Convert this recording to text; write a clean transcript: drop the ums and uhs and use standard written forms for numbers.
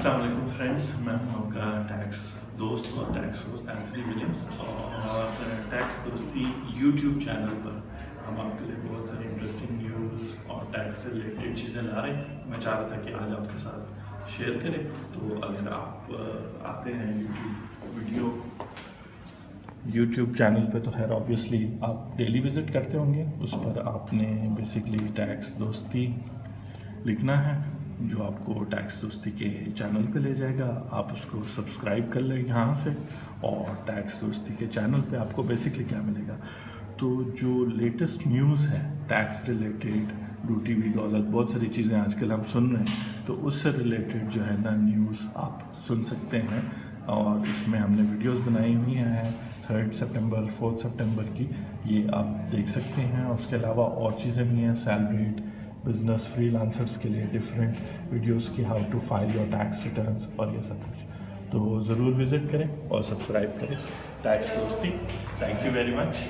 अस्सलाम वालेकुम फ्रेंड्स, मैं हूं आपका टैक्स दोस्त और टैक्स होस्ट एंथनी विलियम्स। और टैक्स दोस्ती यूट्यूब चैनल पर हम आपके लिए बहुत सारी इंटरेस्टिंग न्यूज़ और टैक्स रिलेटेड चीज़ें ला रहे हैं। मैं चाह रहा था कि आज आपके साथ शेयर करें। तो अगर आप आते हैं यूट्यूब चैनल पे, तो खैर ऑब्वियसली आप डेली विज़िट करते होंगे। उस पर आपने बेसिकली टैक्स दोस्ती लिखना है, जो आपको टैक्स दोस्ती के चैनल पे ले जाएगा। आप उसको सब्सक्राइब कर लें यहाँ से। और टैक्स दोस्ती के चैनल पे आपको बेसिकली क्या मिलेगा, तो जो लेटेस्ट न्यूज़ है टैक्स रिलेटेड, ड्यूटी वी डॉलर, बहुत सारी चीज़ें आजकल हम सुन रहे हैं, तो उससे रिलेटेड जो है ना न्यूज़ आप सुन सकते हैं। और इसमें हमने वीडियोस बनाई हुई हैं 3 सितंबर 4 सितंबर की, ये आप देख सकते हैं। उसके अलावा और चीज़ें भी हैं, सैलरीड बिजनेस फ्रीलांसर्स के लिए डिफरेंट वीडियोस की, how to file your tax returns और ये सब कुछ। तो ज़रूर विज़िट करें और सब्सक्राइब करें टैक्स दोस्ती। Thank you very much.